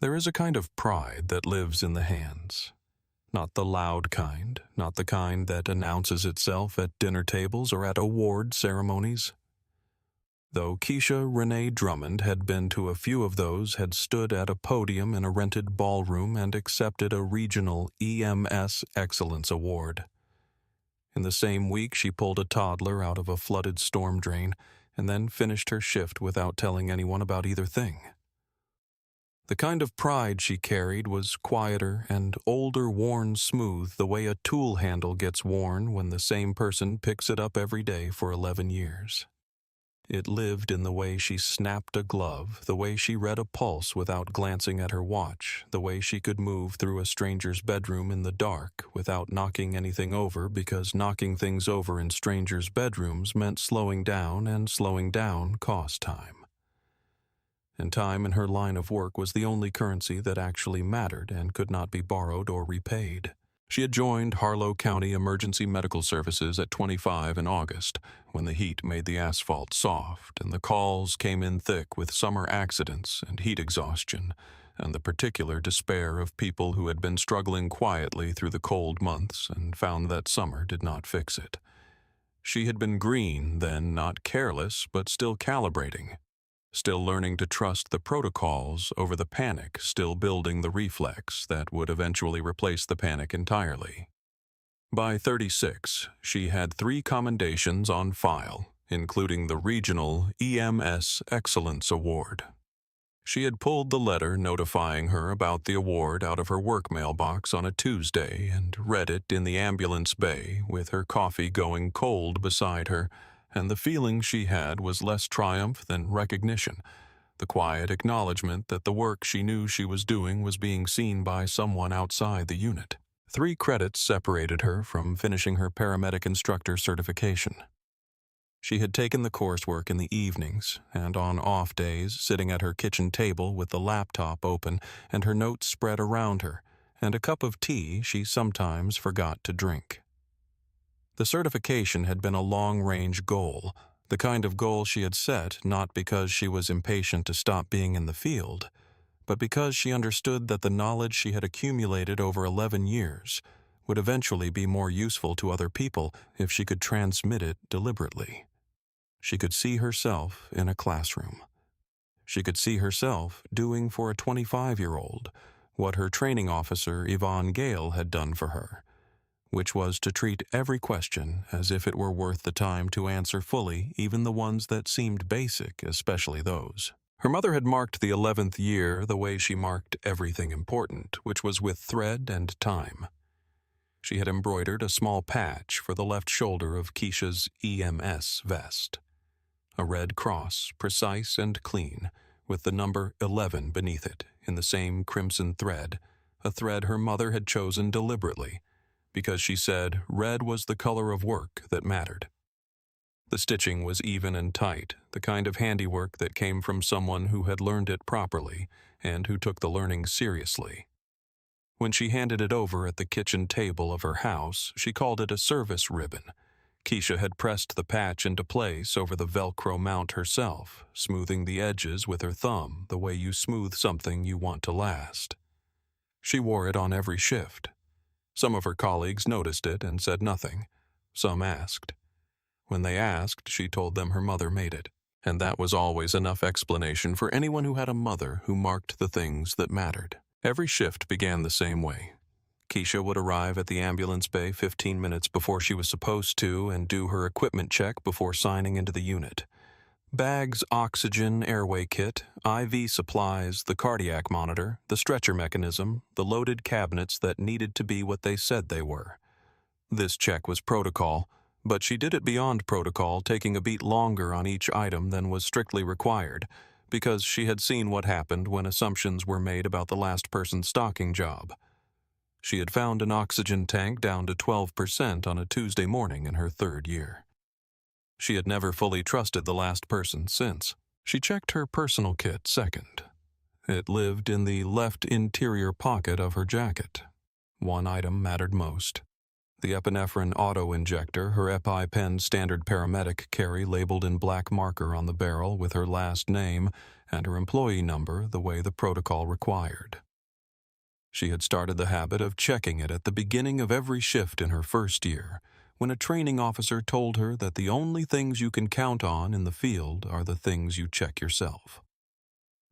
There is a kind of pride that lives in the hands. Not the loud kind, not the kind that announces itself at dinner tables or at award ceremonies. Though Keisha Renee Drummond had been to a few of those, had stood at a podium in a rented ballroom and accepted a regional EMS Excellence Award. In the same week, she pulled a toddler out of a flooded storm drain and then finished her shift without telling anyone about either thing. The kind of pride she carried was quieter and older, worn smooth the way a tool handle gets worn when the same person picks it up every day for 11 years. It lived in the way she snapped a glove, the way she read a pulse without glancing at her watch, the way she could move through a stranger's bedroom in the dark without knocking anything over, because knocking things over in strangers' bedrooms meant slowing down, and slowing down cost time. And time in her line of work was the only currency that actually mattered and could not be borrowed or repaid. She had joined Harlow County Emergency Medical Services at 25 in August, when the heat made the asphalt soft and the calls came in thick with summer accidents and heat exhaustion, and the particular despair of people who had been struggling quietly through the cold months and found that summer did not fix it. She had been green then, not careless, but still calibrating. Still learning to trust the protocols over the panic, still building the reflex that would eventually replace the panic entirely. By 36, she had 3 commendations on file, including the regional EMS Excellence Award. She had pulled the letter notifying her about the award out of her work mailbox on a Tuesday and read it in the ambulance bay with her coffee going cold beside her, and the feeling she had was less triumph than recognition, the quiet acknowledgement that the work she knew she was doing was being seen by someone outside the unit. 3 credits separated her from finishing her paramedic instructor certification. She had taken the coursework in the evenings, and on off days, sitting at her kitchen table with the laptop open and her notes spread around her, and a cup of tea she sometimes forgot to drink. The certification had been a long-range goal, the kind of goal she had set not because she was impatient to stop being in the field, but because she understood that the knowledge she had accumulated over 11 years would eventually be more useful to other people if she could transmit it deliberately. She could see herself in a classroom. She could see herself doing for a 25-year-old what her training officer, Yvonne Gale, had done for her, which was to treat every question as if it were worth the time to answer fully, even the ones that seemed basic, especially those. Her mother had marked the 11th year the way she marked everything important, which was with thread and time. She had embroidered a small patch for the left shoulder of Keisha's EMS vest. A red cross, precise and clean, with the number 11 beneath it, in the same crimson thread, a thread her mother had chosen deliberately, because she said red was the color of work that mattered. The stitching was even and tight, the kind of handiwork that came from someone who had learned it properly and who took the learning seriously. When she handed it over at the kitchen table of her house, she called it a service ribbon. Keisha had pressed the patch into place over the Velcro mount herself, smoothing the edges with her thumb the way you smooth something you want to last. She wore it on every shift. Some of her colleagues noticed it and said nothing. Some asked. When they asked, she told them her mother made it, and that was always enough explanation for anyone who had a mother who marked the things that mattered. Every shift began the same way. Keisha would arrive at the ambulance bay 15 minutes before she was supposed to and do her equipment check before signing into the unit. Bags, oxygen, airway kit, IV supplies, the cardiac monitor, the stretcher mechanism, the loaded cabinets that needed to be what they said they were. This check was protocol, but she did it beyond protocol, taking a beat longer on each item than was strictly required, because she had seen what happened when assumptions were made about the last person's stocking job. She had found an oxygen tank down to 12% on a Tuesday morning in her 3rd year. She had never fully trusted the last person since. She checked her personal kit second. It lived in the left interior pocket of her jacket. One item mattered most. The epinephrine auto-injector her EpiPen standard paramedic carry labeled in black marker on the barrel with her last name and her employee number the way the protocol required. She had started the habit of checking it at the beginning of every shift in her first year, when a training officer told her that the only things you can count on in the field are the things you check yourself.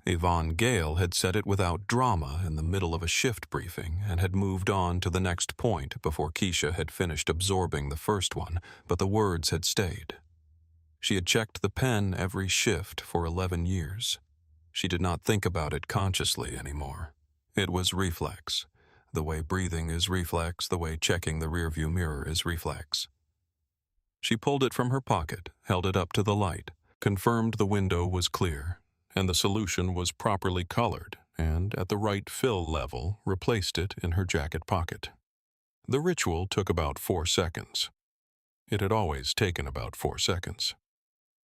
Yvonne Gale had said it without drama in the middle of a shift briefing and had moved on to the next point before Keisha had finished absorbing the first one, but the words had stayed. She had checked the pen every shift for 11 years. She did not think about it consciously anymore. It was reflex. The way breathing is reflex, the way checking the rearview mirror is reflex. She pulled it from her pocket, held it up to the light, confirmed the window was clear, and the solution was properly colored, and at the right fill level, replaced it in her jacket pocket. The ritual took about 4 seconds. It had always taken about 4 seconds.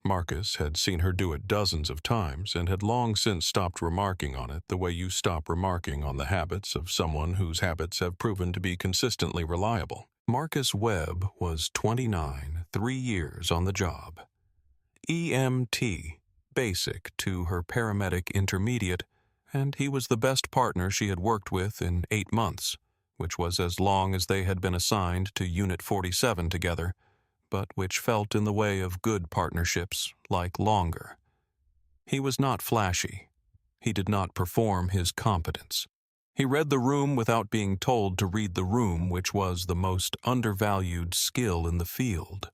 Marcus had seen her do it dozens of times and had long since stopped remarking on it the way you stop remarking on the habits of someone whose habits have proven to be consistently reliable. Marcus Webb was 29, 3 years on the job. EMT, basic to her paramedic intermediate, and he was the best partner she had worked with in 8 months, which was as long as they had been assigned to Unit 47 together, but which felt in the way of good partnerships like longer. He was not flashy. He did not perform his competence. He read the room without being told to read the room, which was the most undervalued skill in the field,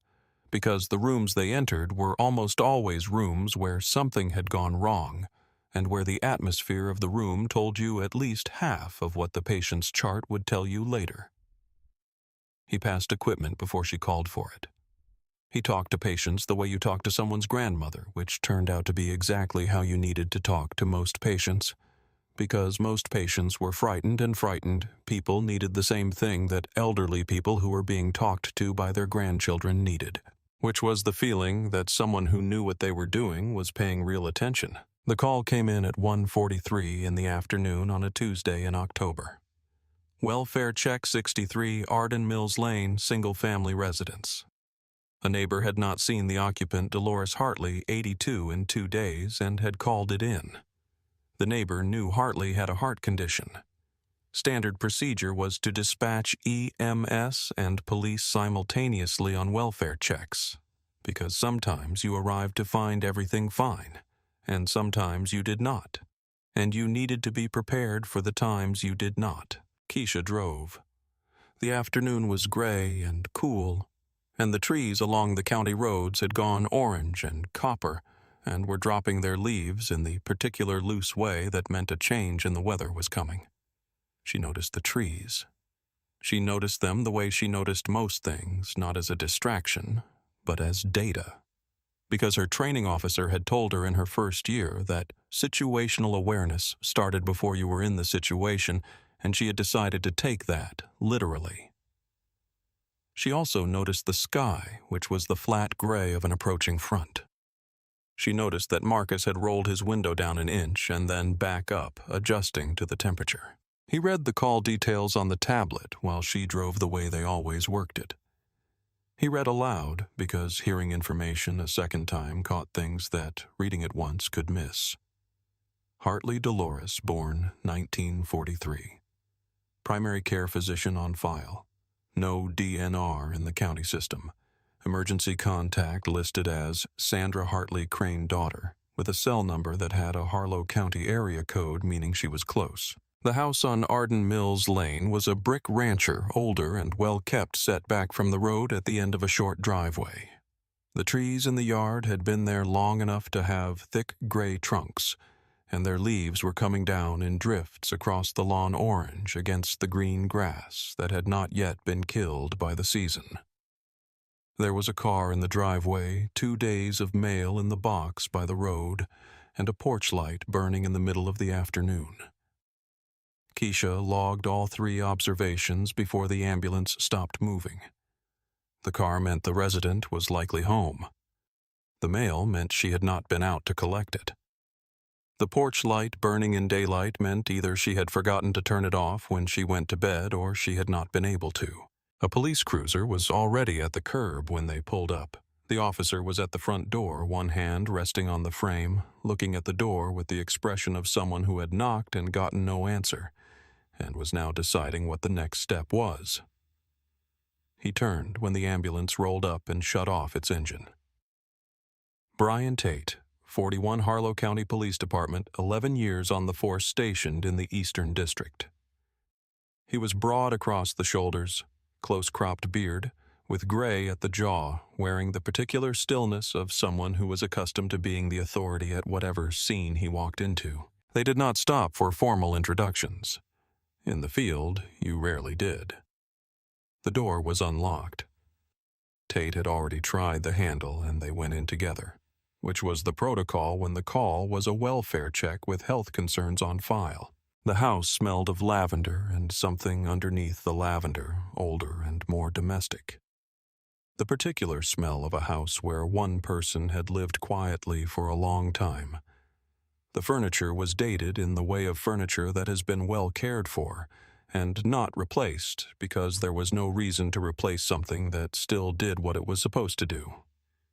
because the rooms they entered were almost always rooms where something had gone wrong, and where the atmosphere of the room told you at least half of what the patient's chart would tell you later. He passed equipment before she called for it. He talked to patients the way you talk to someone's grandmother, which turned out to be exactly how you needed to talk to most patients. Because most patients were frightened, and frightened people needed the same thing that elderly people who were being talked to by their grandchildren needed, which was the feeling that someone who knew what they were doing was paying real attention. The call came in at 1:43 in the afternoon on a Tuesday in October. Welfare check 63, Arden Mills Lane, single-family residence. A neighbor had not seen the occupant, Dolores Hartley, 82, in 2 days and had called it in. The neighbor knew Hartley had a heart condition. Standard procedure was to dispatch EMS and police simultaneously on welfare checks, because sometimes you arrived to find everything fine, and sometimes you did not, and you needed to be prepared for the times you did not. Keisha drove. The afternoon was gray and cool, and the trees along the county roads had gone orange and copper and were dropping their leaves in the particular loose way that meant a change in the weather was coming. She noticed the trees. She noticed them the way she noticed most things, not as a distraction, but as data. Because her training officer had told her in her first year that situational awareness started before you were in the situation, and she had decided to take that literally. She also noticed the sky, which was the flat gray of an approaching front. She noticed that Marcus had rolled his window down an inch and then back up, adjusting to the temperature. He read the call details on the tablet while she drove the way they always worked it. He read aloud because hearing information a second time caught things that reading it once could miss. Hartley Dolores, born 1943. Primary care physician on file. No DNR in the county system. Emergency contact listed as Sandra Hartley-Crane daughter, with a cell number that had a Harlow County area code, meaning she was close. The house on Arden Mills Lane was a brick rancher, older and well-kept, set back from the road at the end of a short driveway. The trees in the yard had been there long enough to have thick gray trunks, and their leaves were coming down in drifts across the lawn orange against the green grass that had not yet been killed by the season. There was a car in the driveway, 2 days of mail in the box by the road, and a porch light burning in the middle of the afternoon. Keisha logged all 3 observations before the ambulance stopped moving. The car meant the resident was likely home. The mail meant she had not been out to collect it. The porch light burning in daylight meant either she had forgotten to turn it off when she went to bed or she had not been able to. A police cruiser was already at the curb when they pulled up. The officer was at the front door, one hand resting on the frame, looking at the door with the expression of someone who had knocked and gotten no answer, and was now deciding what the next step was. He turned when the ambulance rolled up and shut off its engine. Bryan Tate, 41 Harlow County Police Department, 11 years on the force stationed in the Eastern District. He was broad across the shoulders, close-cropped beard, with gray at the jaw, wearing the particular stillness of someone who was accustomed to being the authority at whatever scene he walked into. They did not stop for formal introductions. In the field, you rarely did. The door was unlocked. Tate had already tried the handle, and they went in together, which was the protocol when the call was a welfare check with health concerns on file. The house smelled of lavender and something underneath the lavender, older and more domestic. The particular smell of a house where one person had lived quietly for a long time. The furniture was dated in the way of furniture that has been well cared for, and not replaced because there was no reason to replace something that still did what it was supposed to do.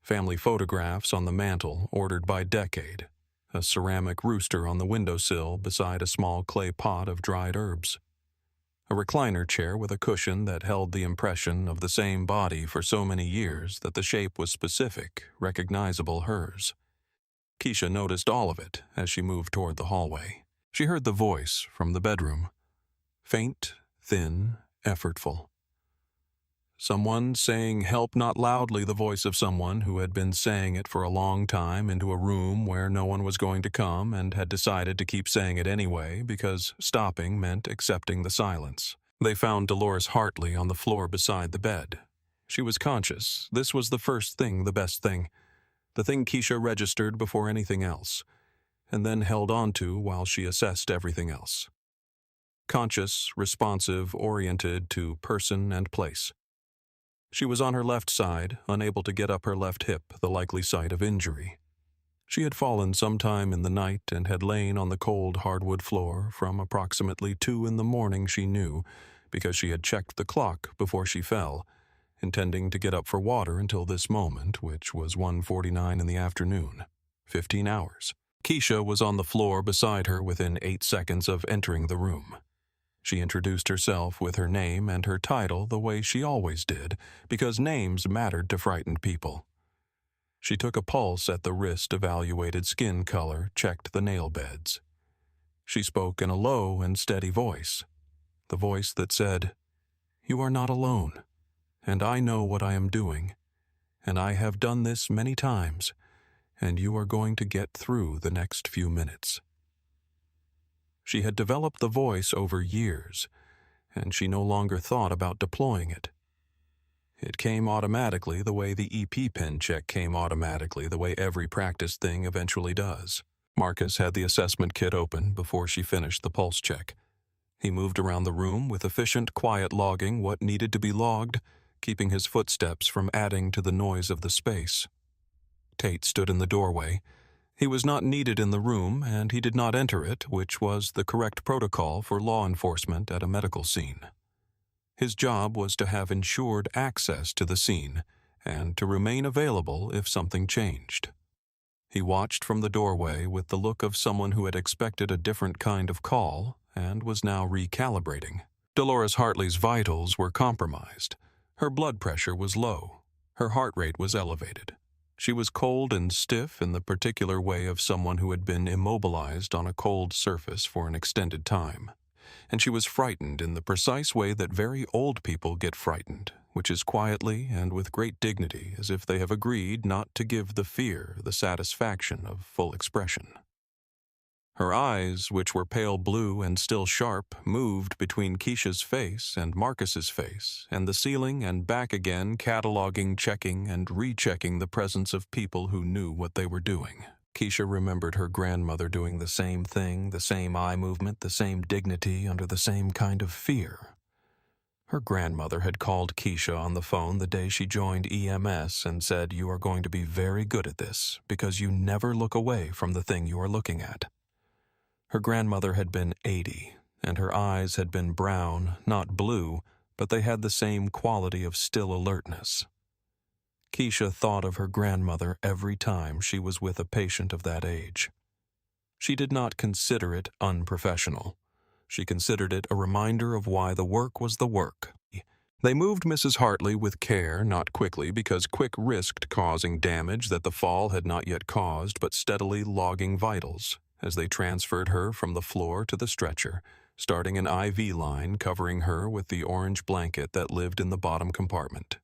Family photographs on the mantel, ordered by decade. A ceramic rooster on the windowsill beside a small clay pot of dried herbs. A recliner chair with a cushion that held the impression of the same body for so many years that the shape was specific, recognizable hers. Keisha noticed all of it as she moved toward the hallway. She heard the voice from the bedroom. Faint, thin, effortful. Someone saying help, not loudly the voice of someone who had been saying it for a long time into a room where no one was going to come and had decided to keep saying it anyway because stopping meant accepting the silence. They found Dolores Hartley on the floor beside the bed. She was conscious. This was the first thing, the best thing. The thing Keisha registered before anything else, and then held on to while she assessed everything else. Conscious, responsive, oriented to person and place. She was on her left side, unable to get up her left hip, the likely site of injury. She had fallen sometime in the night and had lain on the cold hardwood floor from approximately 2 a.m, she knew, because she had checked the clock before she fell, intending to get up for water until this moment, which was 1:49 in the afternoon. 15 hours. Keisha was on the floor beside her within 8 seconds of entering the room. She introduced herself with her name and her title the way she always did, because names mattered to frightened people. She took a pulse at the wrist, evaluated skin color, checked the nail beds. She spoke in a low and steady voice, the voice that said, "You are not alone, and I know what I am doing, and I have done this many times, and you are going to get through the next few minutes." She had developed the voice over years, and she no longer thought about deploying it. It came automatically the way the EP pen check came automatically, the way every practice thing eventually does. Marcus had the assessment kit open before she finished the pulse check. He moved around the room with efficient, quiet logging what needed to be logged, keeping his footsteps from adding to the noise of the space. Tate stood in the doorway. He was not needed in the room, and he did not enter it, which was the correct protocol for law enforcement at a medical scene. His job was to have ensured access to the scene, and to remain available if something changed. He watched from the doorway with the look of someone who had expected a different kind of call, and was now recalibrating. Dolores Hartley's vitals were compromised. Her blood pressure was low. Her heart rate was elevated. She was cold and stiff in the particular way of someone who had been immobilized on a cold surface for an extended time. And she was frightened in the precise way that very old people get frightened, which is quietly and with great dignity, as if they have agreed not to give the fear the satisfaction of full expression. Her eyes, which were pale blue and still sharp, moved between Keisha's face and Marcus's face, and the ceiling and back again, cataloging, checking, and rechecking the presence of people who knew what they were doing. Keisha remembered her grandmother doing the same thing, the same eye movement, the same dignity, under the same kind of fear. Her grandmother had called Keisha on the phone the day she joined EMS and said, "You are going to be very good at this, because you never look away from the thing you are looking at." Her grandmother had been 80, and her eyes had been brown, not blue, but they had the same quality of still alertness. Keisha thought of her grandmother every time she was with a patient of that age. She did not consider it unprofessional. She considered it a reminder of why the work was the work. They moved Mrs. Hartley with care, not quickly, because quick risked causing damage that the fall had not yet caused, but steadily logging vitals, as they transferred her from the floor to the stretcher, starting an IV line covering her with the orange blanket that lived in the bottom compartment.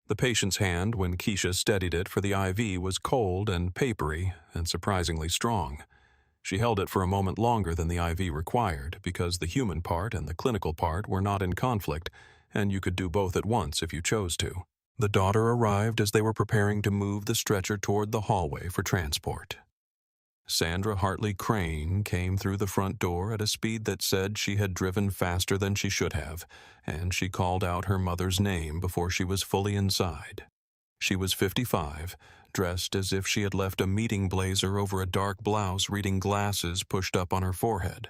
The patient's hand, when Keisha steadied it for the IV, was cold and papery and surprisingly strong. She held it for a moment longer than the IV required, because the human part and the clinical part were not in conflict, and you could do both at once if you chose to. The daughter arrived as they were preparing to move the stretcher toward the hallway for transport. Sandra Hartley-Crane came through the front door at a speed that said she had driven faster than she should have, and she called out her mother's name before she was fully inside. She was 55, dressed as if she had left a meeting blazer over a dark blouse, reading glasses pushed up on her forehead.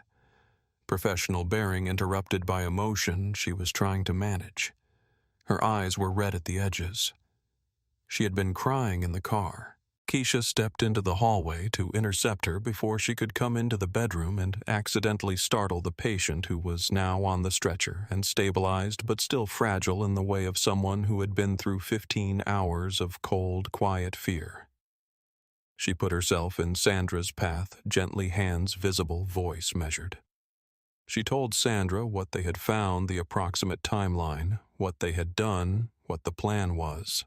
Professional bearing interrupted by emotion she was trying to manage. Her eyes were red at the edges. She had been crying in the car. Keisha stepped into the hallway to intercept her before she could come into the bedroom and accidentally startle the patient, who was now on the stretcher and stabilized but still fragile in the way of someone who had been through 15 hours of cold, quiet fear. She put herself in Sandra's path, gently, hands visible, voice measured. She told Sandra what they had found, the approximate timeline, what they had done, what the plan was.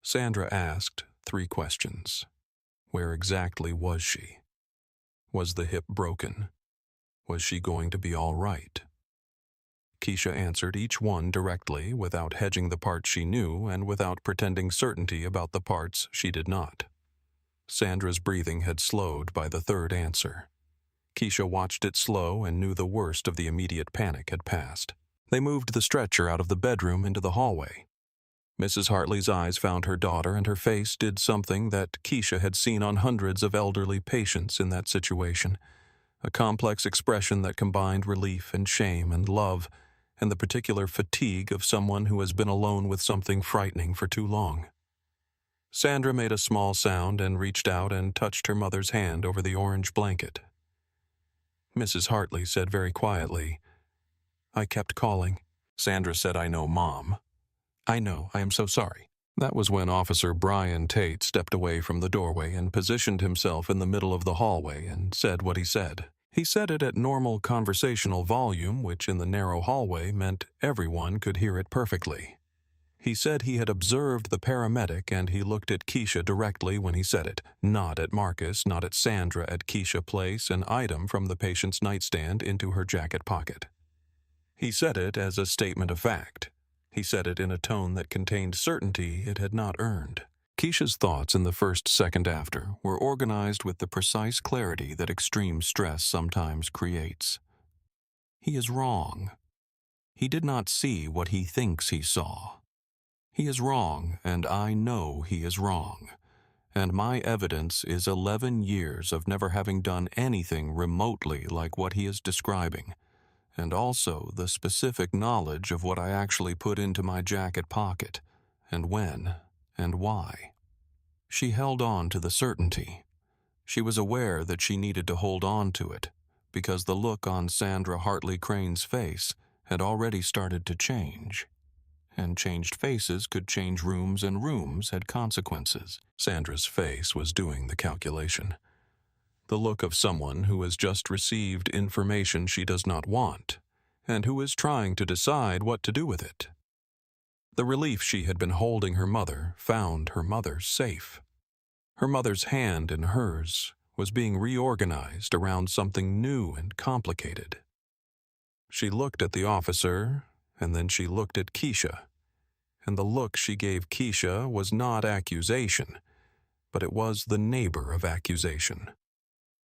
Sandra asked 3 questions. Where exactly was she? Was the hip broken? Was she going to be all right? Keisha answered each one directly, without hedging the parts she knew and without pretending certainty about the parts she did not. Sandra's breathing had slowed by the 3rd answer. Keisha watched it slow and knew the worst of the immediate panic had passed. They moved the stretcher out of the bedroom into the hallway. Mrs. Hartley's eyes found her daughter, and her face did something that Keisha had seen on hundreds of elderly patients in that situation, a complex expression that combined relief and shame and love and the particular fatigue of someone who has been alone with something frightening for too long. Sandra made a small sound and reached out and touched her mother's hand over the orange blanket. Mrs. Hartley said very quietly, "I kept calling." Sandra said, "I know, Mom." "I know, I am so sorry." That was when Officer Bryan Tate stepped away from the doorway and positioned himself in the middle of the hallway and said what he said. He said it at normal conversational volume, which in the narrow hallway meant everyone could hear it perfectly. He said he had observed the paramedic, and he looked at Keisha directly when he said it, not at Marcus, not at Sandra. At Keisha place an item from the patient's nightstand into her jacket pocket. He said it as a statement of fact. He said it in a tone that contained certainty it had not earned. Keisha's thoughts in the first second after were organized with the precise clarity that extreme stress sometimes creates. He is wrong. He did not see what he thinks he saw. He is wrong, and I know he is wrong. And my evidence is 11 years of never having done anything remotely like what he is describing, and also the specific knowledge of what I actually put into my jacket pocket, and when, and why. She held on to the certainty. She was aware that she needed to hold on to it, because the look on Sandra Hartley-Crane's face had already started to change. And changed faces could change rooms, and rooms had consequences. Sandra's face was doing the calculation. The look of someone who has just received information she does not want, and who is trying to decide what to do with it. The relief she had been holding her mother found her mother safe. Her mother's hand in hers was being reorganized around something new and complicated. She looked at the officer, and then she looked at Keisha, and the look she gave Keisha was not accusation, but it was the neighbor of accusation.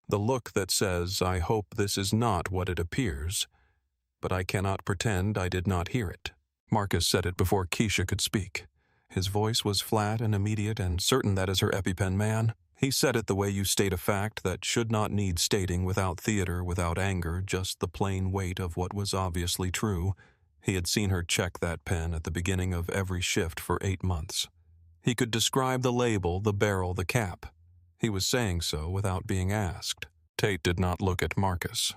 The look that says, "I hope this is not what it appears, but I cannot pretend I did not hear it." Marcus said it before Keisha could speak. His voice was flat and immediate and certain. That is her EpiPen man. He said it the way you state a fact that should not need stating, without theater, without anger, just the plain weight of what was obviously true. He had seen her check that pen at the beginning of every shift for 8 months. He could describe the label, the barrel, the cap. He was saying so without being asked. Tate did not look at Marcus.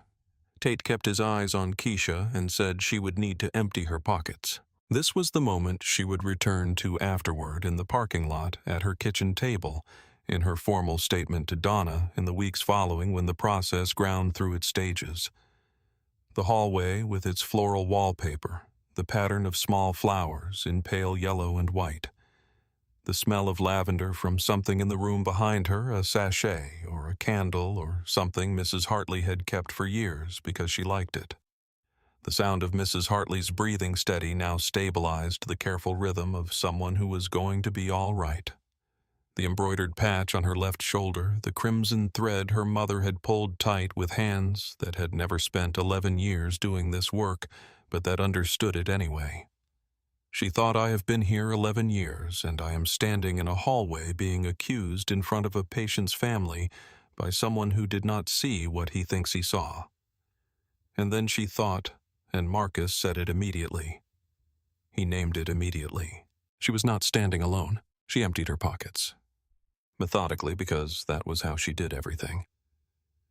Tate kept his eyes on Keisha and said she would need to empty her pockets. This was the moment she would return to afterward in the parking lot at her kitchen table, in her formal statement to Donna in the weeks following when the process ground through its stages. The hallway with its floral wallpaper, the pattern of small flowers in pale yellow and white. The smell of lavender from something in the room behind her, a sachet or a candle or something Mrs. Hartley had kept for years because she liked it. The sound of Mrs. Hartley's breathing steady now stabilized the careful rhythm of someone who was going to be all right. The embroidered patch on her left shoulder, the crimson thread her mother had pulled tight with hands that had never spent 11 years doing this work, but that understood it anyway. She thought, I have been here 11 years, and I am standing in a hallway being accused in front of a patient's family by someone who did not see what he thinks he saw. And then she thought, and Marcus said it immediately. He named it immediately. She was not standing alone. She emptied her pockets. Methodically, because that was how she did everything.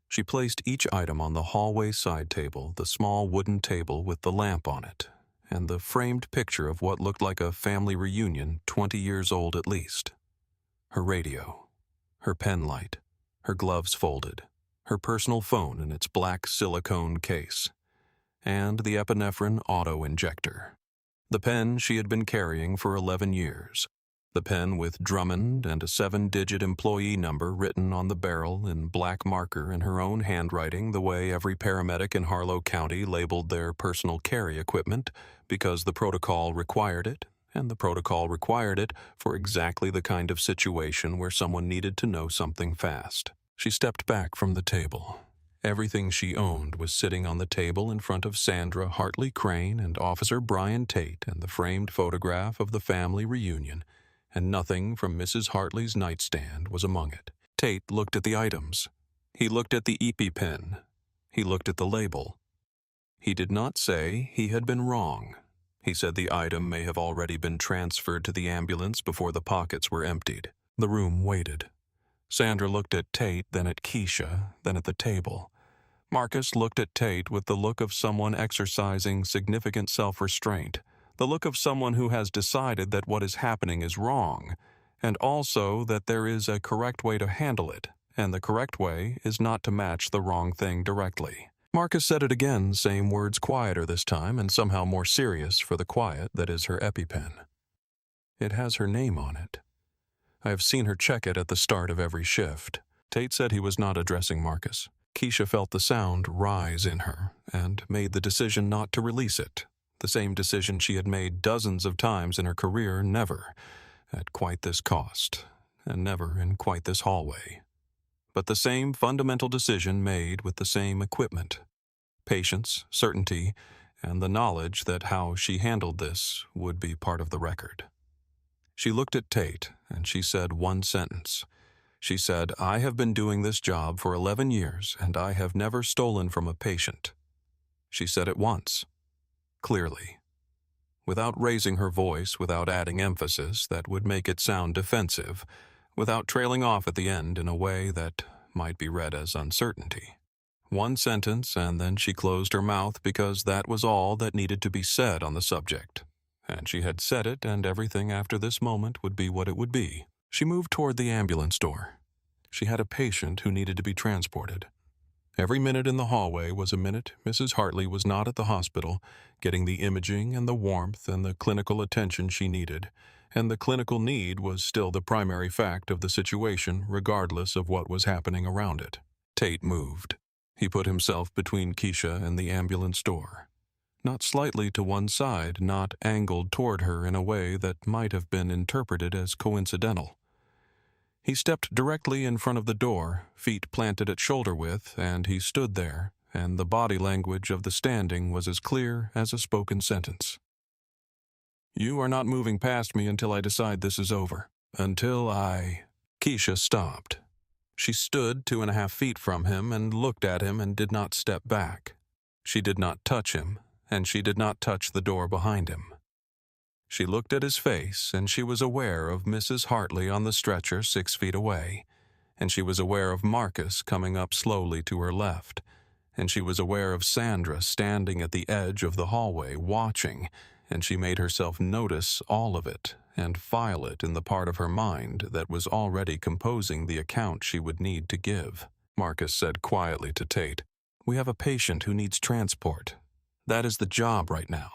She placed each item on the hallway side table, the small wooden table with the lamp on it, and the framed picture of what looked like a family reunion 20 years old at least. Her radio, her pen light, her gloves folded, her personal phone in its black silicone case, and the epinephrine auto-injector. The pen she had been carrying for 11 years. The pen with Drummond and a 7-digit employee number written on the barrel in black marker in her own handwriting, the way every paramedic in Harlow County labeled their personal carry equipment because the protocol required it, and the protocol required it for exactly the kind of situation where someone needed to know something fast. She stepped back from the table. Everything she owned was sitting on the table in front of Sandra Hartley-Crane and Officer Bryan Tate and the framed photograph of the family reunion, and nothing from Mrs. Hartley's nightstand was among it. Tate looked at the items. He looked at the EpiPen. He looked at the label. He did not say he had been wrong. He said the item may have already been transferred to the ambulance before the pockets were emptied. The room waited. Sandra looked at Tate, then at Keisha, then at the table. Marcus looked at Tate with the look of someone exercising significant self-restraint, the look of someone who has decided that what is happening is wrong, and also that there is a correct way to handle it, and the correct way is not to match the wrong thing directly. Marcus said it again, same words quieter this time, and somehow more serious for the quiet that is her EpiPen. It has her name on it. I have seen her check it at the start of every shift. Tate said he was not addressing Marcus. Keisha felt the sound rise in her, and made the decision not to release it. The same decision she had made dozens of times in her career, never at quite this cost, and never in quite this hallway. But the same fundamental decision made with the same equipment. Patience, certainty, and the knowledge that how she handled this would be part of the record. She looked at Tate, and she said one sentence. She said, I have been doing this job for 11 years, and I have never stolen from a patient. She said it once. Clearly, without raising her voice, without adding emphasis that would make it sound defensive, without trailing off at the end in a way that might be read as uncertainty. One sentence, and then she closed her mouth because that was all that needed to be said on the subject. And she had said it, and everything after this moment would be what it would be. She moved toward the ambulance door. She had a patient who needed to be transported. Every minute in the hallway was a minute Mrs. Hartley was not at the hospital, getting the imaging and the warmth and the clinical attention she needed, and the clinical need was still the primary fact of the situation regardless of what was happening around it. Tate moved. He put himself between Keisha and the ambulance door. Not slightly to one side, not angled toward her in a way that might have been interpreted as coincidental. He stepped directly in front of the door, feet planted at shoulder width, and he stood there, and the body language of the standing was as clear as a spoken sentence. You are not moving past me until I decide this is over. Until I... Keisha stopped. She stood 2.5 feet from him and looked at him and did not step back. She did not touch him, and she did not touch the door behind him. She looked at his face, and she was aware of Mrs. Hartley on the stretcher 6 feet away, and she was aware of Marcus coming up slowly to her left, and she was aware of Sandra standing at the edge of the hallway watching, and she made herself notice all of it and file it in the part of her mind that was already composing the account she would need to give. Marcus said quietly to Tate, "We have a patient who needs transport. That is the job right now.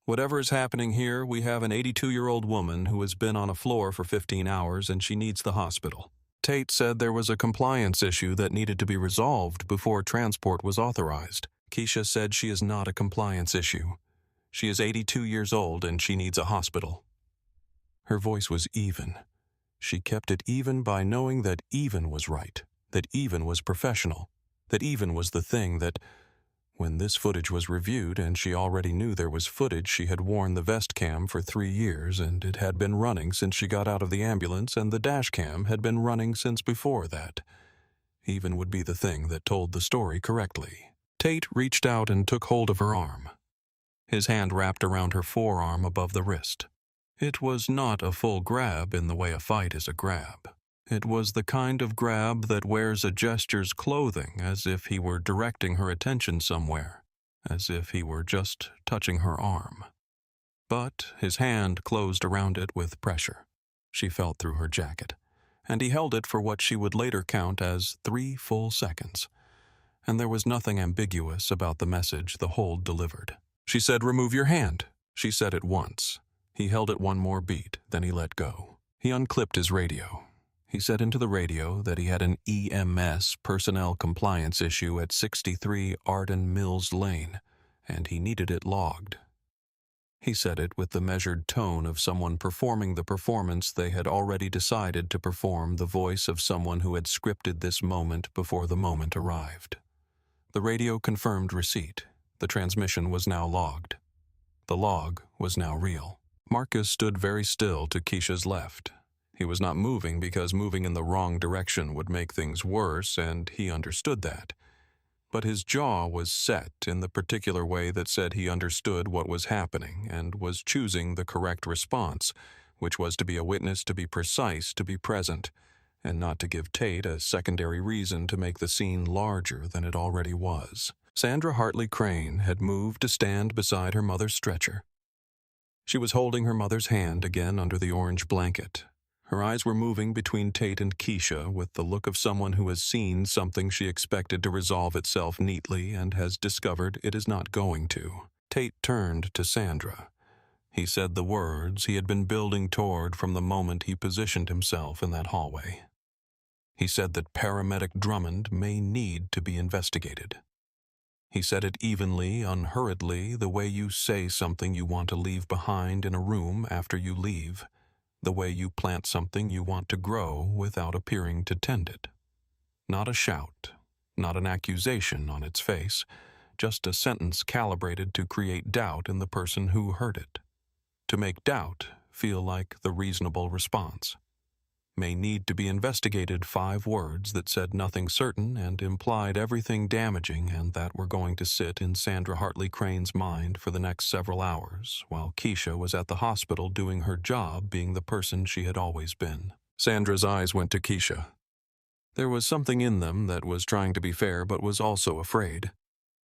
Whatever is happening here, we have an 82-year-old woman who has been on a floor for 15 hours and she needs the hospital." Tate said there was a compliance issue that needed to be resolved before transport was authorized. Keisha said she is not a compliance issue. She is 82 years old and she needs a hospital. Her voice was even. She kept it even by knowing that even was right, that even was professional, that even was the thing that, when this footage was reviewed, and she already knew there was footage, she had worn the vest cam for 3 years, and it had been running since she got out of the ambulance, and the dash cam had been running since before that. Even would be the thing that told the story correctly. Tate reached out and took hold of her arm. His hand wrapped around her forearm above the wrist. It was not a full grab in the way a fight is a grab. It was the kind of grab that wears a gesture's clothing, as if he were directing her attention somewhere, as if he were just touching her arm. But his hand closed around it with pressure. She felt through her jacket, and he held it for what she would later count as 3 full seconds. And there was nothing ambiguous about the message the hold delivered. She said, "Remove your hand." She said it once. He held it one more beat, then he let go. He unclipped his radio. He said into the radio that he had an EMS personnel compliance issue at 63 Arden Mills Lane, and he needed it logged. He said it with the measured tone of someone performing the performance they had already decided to perform, the voice of someone who had scripted this moment before the moment arrived. The radio confirmed receipt. The transmission was now logged. The log was now real. Marcus stood very still to Keisha's left. He was not moving because moving in the wrong direction would make things worse, and he understood that. But his jaw was set in the particular way that said he understood what was happening and was choosing the correct response, which was to be a witness, to be precise, to be present, and not to give Tate a secondary reason to make the scene larger than it already was. Sandra Hartley-Crane had moved to stand beside her mother's stretcher. She was holding her mother's hand again under the orange blanket. Her eyes were moving between Tate and Keisha with the look of someone who has seen something she expected to resolve itself neatly and has discovered it is not going to. Tate turned to Sandra. He said the words he had been building toward from the moment he positioned himself in that hallway. He said that paramedic Drummond may need to be investigated. He said it evenly, unhurriedly, the way you say something you want to leave behind in a room after you leave. The way you plant something you want to grow without appearing to tend it. Not a shout, not an accusation on its face, just a sentence calibrated to create doubt in the person who heard it. To make doubt feel like the reasonable response. May need to be investigated, 5 words that said nothing certain and implied everything damaging, and that were going to sit in Sandra Hartley-Crane's mind for the next several hours, while Keisha was at the hospital doing her job, being the person she had always been. Sandra's eyes went to Keisha. There was something in them that was trying to be fair but was also afraid.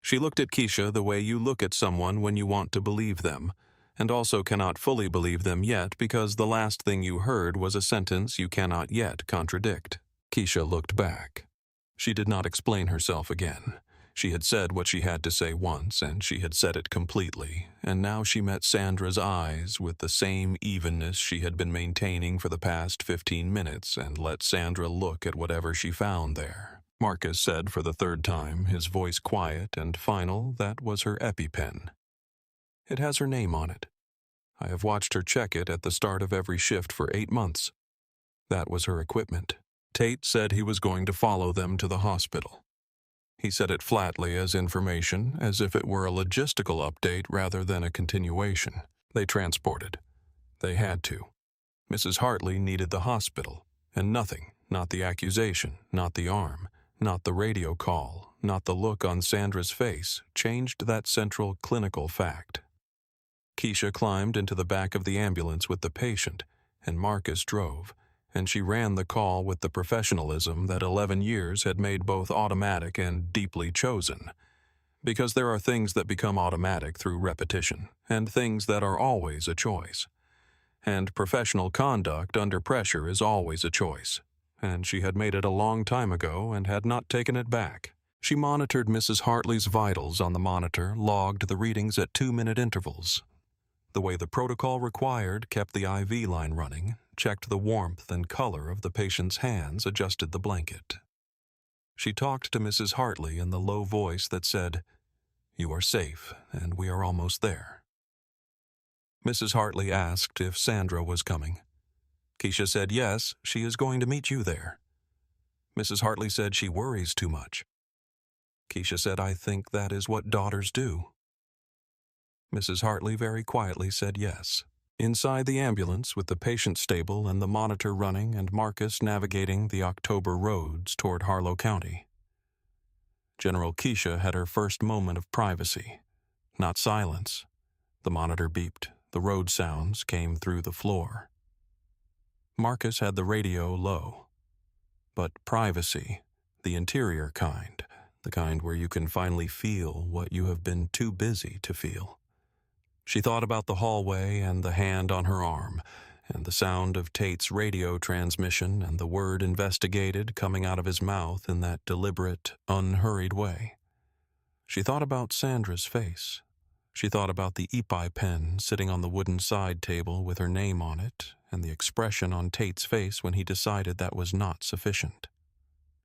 She looked at Keisha the way you look at someone when you want to believe them, and also cannot fully believe them yet because the last thing you heard was a sentence you cannot yet contradict. Keisha looked back. She did not explain herself again. She had said what she had to say once, and she had said it completely, and now she met Sandra's eyes with the same evenness she had been maintaining for the past 15 minutes and let Sandra look at whatever she found there. Marcus said for the 3rd time, his voice quiet and final, that was her EpiPen. It has her name on it. I have watched her check it at the start of every shift for 8 months. That was her equipment. Tate said he was going to follow them to the hospital. He said it flatly as information, as if it were a logistical update rather than a continuation. They transported. They had to. Mrs. Hartley needed the hospital, and nothing, not the accusation, not the arm, not the radio call, not the look on Sandra's face, changed that central clinical fact. Keisha climbed into the back of the ambulance with the patient, and Marcus drove, and she ran the call with the professionalism that 11 years had made both automatic and deeply chosen. Because there are things that become automatic through repetition, and things that are always a choice. And professional conduct under pressure is always a choice, and she had made it a long time ago and had not taken it back. She monitored Mrs. Hartley's vitals on the monitor, logged the readings at 2-minute intervals. The way the protocol required, kept the IV line running, checked the warmth and color of the patient's hands, adjusted the blanket. She talked to Mrs. Hartley in the low voice that said, "You are safe, and we are almost there." Mrs. Hartley asked if Sandra was coming. Keisha said yes, she is going to meet you there. Mrs. Hartley said she worries too much. Keisha said, "I think that is what daughters do." Mrs. Hartley very quietly said yes. Inside the ambulance, with the patient stable and the monitor running and Marcus navigating the October roads toward Harlow County, General Keisha had her first moment of privacy. Not silence. The monitor beeped. The road sounds came through the floor. Marcus had the radio low. But privacy, the interior kind, the kind where you can finally feel what you have been too busy to feel. She thought about the hallway and the hand on her arm, and the sound of Tate's radio transmission and the word investigated coming out of his mouth in that deliberate, unhurried way. She thought about Sandra's face. She thought about the EPI pen sitting on the wooden side table with her name on it, and the expression on Tate's face when he decided that was not sufficient.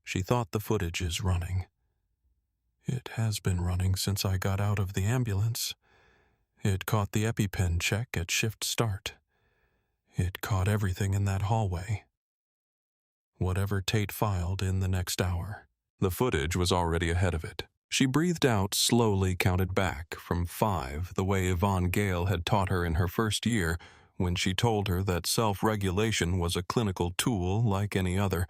She thought the footage is running. It has been running since I got out of the ambulance. It caught the EpiPen check at shift start. It caught everything in that hallway. Whatever Tate filed in the next hour. The footage was already ahead of it. She breathed out, slowly counted back from 5 the way Yvonne Gale had taught her in her first year when she told her that self-regulation was a clinical tool like any other,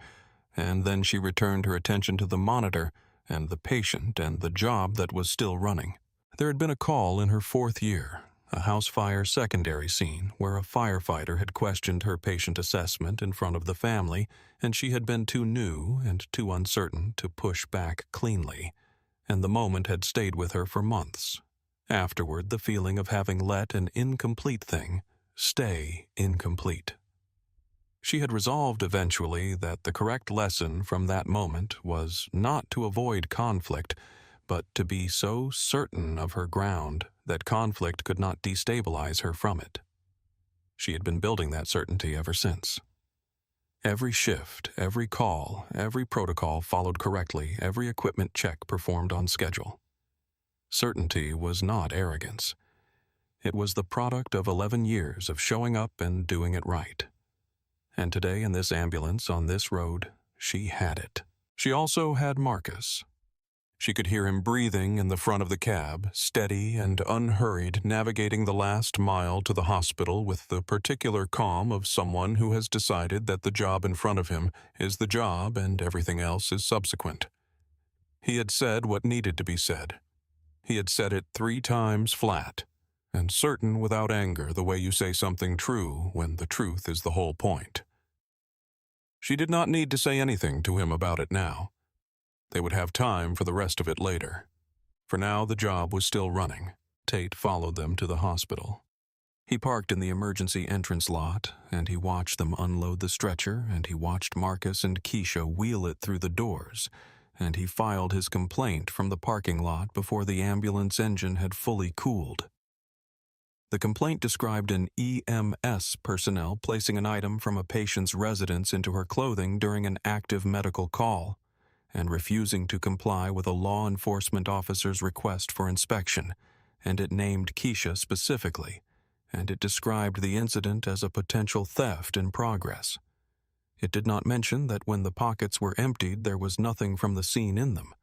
and then she returned her attention to the monitor and the patient and the job that was still running. There had been a call in her 4th year, a house fire secondary scene where a firefighter had questioned her patient assessment in front of the family, and she had been too new and too uncertain to push back cleanly, and the moment had stayed with her for months. Afterward, the feeling of having let an incomplete thing stay incomplete. She had resolved eventually that the correct lesson from that moment was not to avoid conflict, but to be so certain of her ground that conflict could not destabilize her from it. She had been building that certainty ever since. Every shift, every call, every protocol followed correctly, every equipment check performed on schedule. Certainty was not arrogance. It was the product of 11 years of showing up and doing it right. And today in this ambulance on this road, she had it. She also had Marcus. She could hear him breathing in the front of the cab, steady and unhurried, navigating the last mile to the hospital with the particular calm of someone who has decided that the job in front of him is the job and everything else is subsequent. He had said what needed to be said. He had said it 3 times flat, and certain without anger, the way you say something true when the truth is the whole point. She did not need to say anything to him about it now. They would have time for the rest of it later. For now, the job was still running. Tate followed them to the hospital. He parked in the emergency entrance lot, and he watched them unload the stretcher, and he watched Marcus and Keisha wheel it through the doors, and he filed his complaint from the parking lot before the ambulance engine had fully cooled. The complaint described an EMS personnel placing an item from a patient's residence into her clothing during an active medical call, and refusing to comply with a law enforcement officer's request for inspection, and it named Keisha specifically, and it described the incident as a potential theft in progress. It did not mention that when the pockets were emptied there was nothing from the scene in them.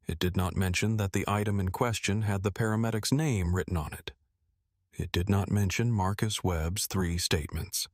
It did not mention that the item in question had the paramedic's name written on it. It did not mention Marcus Webb's 3 statements.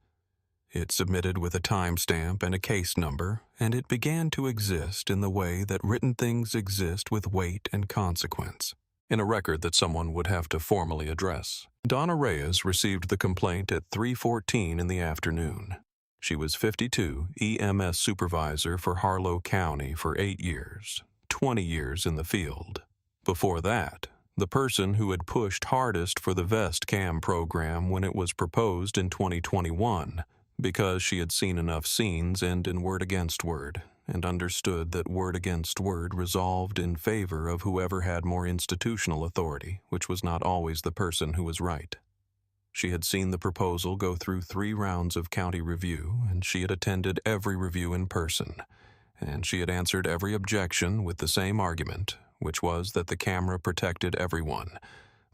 It submitted with a timestamp and a case number, and it began to exist in the way that written things exist with weight and consequence. in a record that someone would have to formally address. Donna Reyes received the complaint at 3:14 in the afternoon. She was 52, EMS supervisor for Harlow County for 8 years, 20 years in the field. Before that, the person who had pushed hardest for the Dashcam program when it was proposed in 2021, because she had seen enough scenes end in word against word, and understood that word against word resolved in favor of whoever had more institutional authority, which was not always the person who was right. She had seen the proposal go through 3 rounds of county review, and she had attended every review in person, and she had answered every objection with the same argument, which was that the camera protected everyone,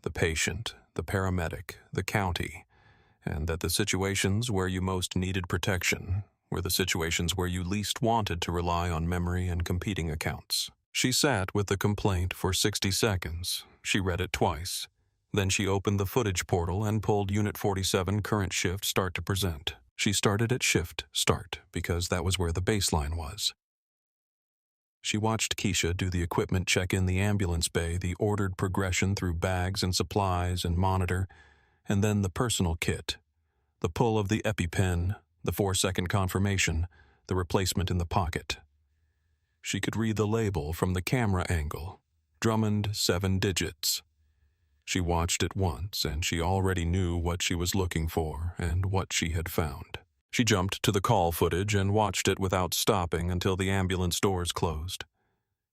the patient, the paramedic, the county, and that the situations where you most needed protection were the situations where you least wanted to rely on memory and competing accounts. She sat with the complaint for 60 seconds. She read it twice. Then she opened the footage portal and pulled Unit 47 current shift start to present. She started at shift start because that was where the baseline was. She watched Keisha do the equipment check in the ambulance bay, the ordered progression through bags and supplies and monitor, and then the personal kit, the pull of the EpiPen, the 4-second confirmation, the replacement in the pocket. She could read the label from the camera angle, Drummond 7 digits. She watched it once, and she already knew what she was looking for and what she had found. She jumped to the call footage and watched it without stopping until the ambulance doors closed.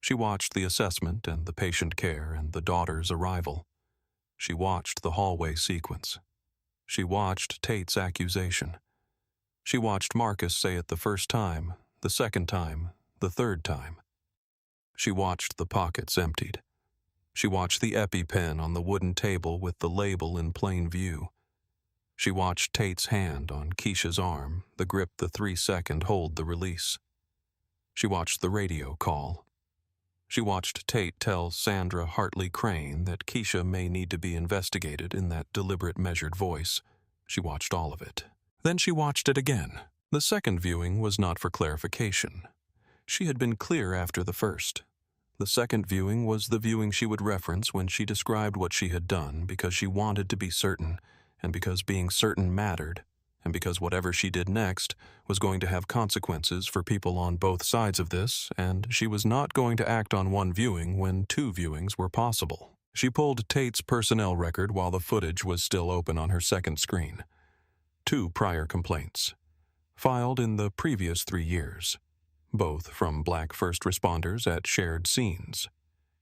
She watched the assessment and the patient care and the daughter's arrival. She watched the hallway sequence. She watched Tate's accusation. She watched Marcus say it the first time, the second time, the third time. She watched the pockets emptied. She watched the EpiPen on the wooden table with the label in plain view. She watched Tate's hand on Keisha's arm, the grip the 3-second hold the release. She watched the radio call. She watched Tate tell Sandra Hartley-Crane that Keisha may need to be investigated in that deliberate measured voice. She watched all of it. Then she watched it again. The second viewing was not for clarification. She had been clear after the first. The second viewing was the viewing she would reference when she described what she had done because she wanted to be certain, and because being certain mattered, and because whatever she did next was going to have consequences for people on both sides of this, and she was not going to act on one viewing when 2 viewings were possible. She pulled Tate's personnel record while the footage was still open on her second screen. 2 prior complaints, filed in the previous 3 years, both from black first responders at shared scenes,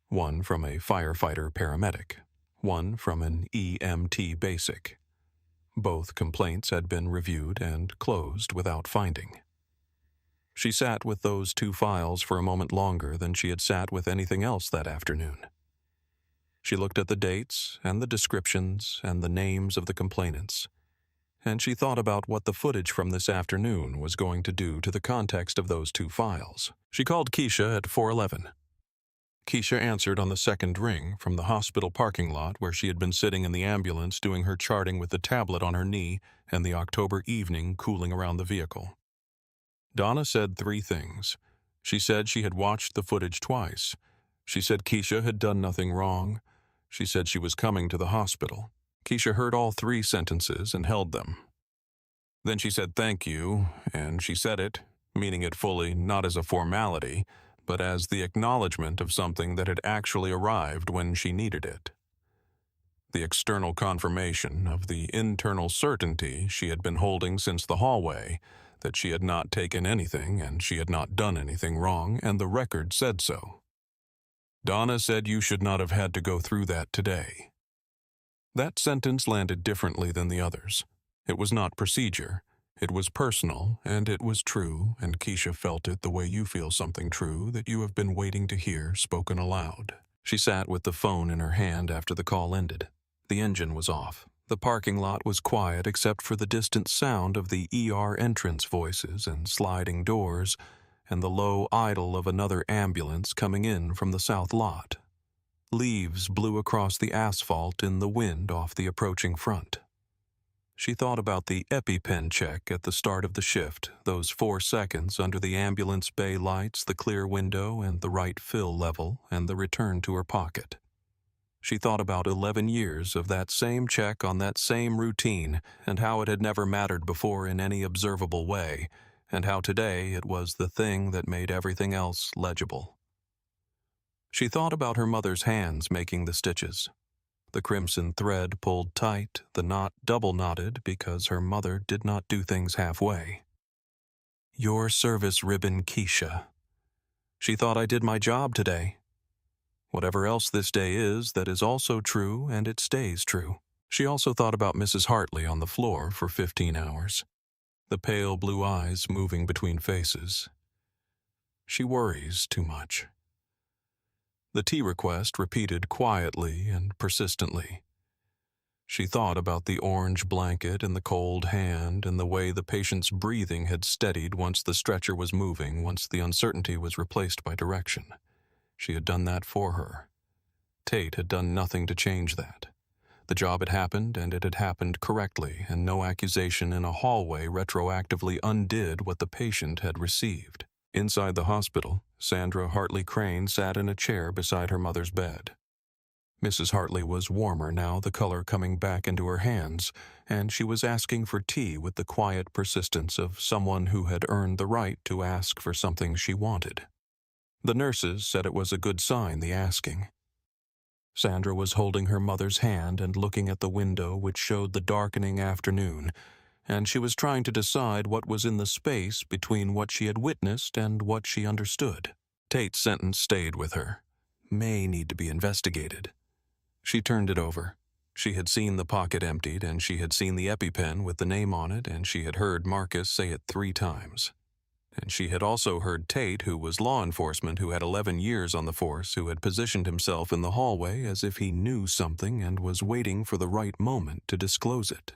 one from a firefighter-paramedic, one from an EMT basic. Both complaints had been reviewed and closed without finding. She sat with those 2 files for a moment longer than she had sat with anything else that afternoon. She looked at the dates and the descriptions and the names of the complainants, and she thought about what the footage from this afternoon was going to do to the context of those 2 files. She called Keisha at 4:11. Keisha answered on the second ring from the hospital parking lot where she had been sitting in the ambulance doing her charting with the tablet on her knee and the October evening cooling around the vehicle. Donna said 3 things. She said she had watched the footage twice. She said Keisha had done nothing wrong. She said she was coming to the hospital. Keisha heard all 3 sentences and held them. Then she said thank you, and she said it, meaning it fully, not as a formality, but as the acknowledgement of something that had actually arrived when she needed it. The external confirmation of the internal certainty she had been holding since the hallway, that she had not taken anything and she had not done anything wrong, and the record said so. Donna said you should not have had to go through that today. That sentence landed differently than the others. It was not procedure. It was personal, and it was true, and Keisha felt it the way you feel something true that you have been waiting to hear spoken aloud. She sat with the phone in her hand after the call ended. The engine was off. The parking lot was quiet except for the distant sound of the ER entrance voices and sliding doors, and the low idle of another ambulance coming in from the south lot. Leaves blew across the asphalt in the wind off the approaching front. She thought about the EpiPen check at the start of the shift, those 4 seconds under the ambulance bay lights, the clear window and the right fill level, and the return to her pocket. She thought about 11 years of that same check on that same routine, and how it had never mattered before in any observable way, and how today it was the thing that made everything else legible. She thought about her mother's hands making the stitches. The crimson thread pulled tight, the knot double-knotted because her mother did not do things halfway. Your service ribbon, Keisha. She thought I did my job today. Whatever else this day is, that is also true, and it stays true. She also thought about Mrs. Hartley on the floor for 15 hours, the pale blue eyes moving between faces. She worries too much. The tea request repeated quietly and persistently. She thought about the orange blanket and the cold hand and the way the patient's breathing had steadied once the stretcher was moving, once the uncertainty was replaced by direction. She had done that for her. Tate had done nothing to change that. The job had happened, and it had happened correctly, and no accusation in a hallway retroactively undid what the patient had received. Inside the hospital, Sandra Hartley-Crane sat in a chair beside her mother's bed. Mrs. Hartley was warmer now, the color coming back into her hands, and she was asking for tea with the quiet persistence of someone who had earned the right to ask for something she wanted. The nurses said it was a good sign, the asking. Sandra was holding her mother's hand and looking at the window which showed the darkening afternoon, and she was trying to decide what was in the space between what she had witnessed and what she understood. Tate's sentence stayed with her. May need to be investigated. She turned it over. She had seen the pocket emptied, and she had seen the EpiPen with the name on it, and she had heard Marcus say it 3 times. And she had also heard Tate, who was law enforcement, who had 11 years on the force, who had positioned himself in the hallway as if he knew something and was waiting for the right moment to disclose it.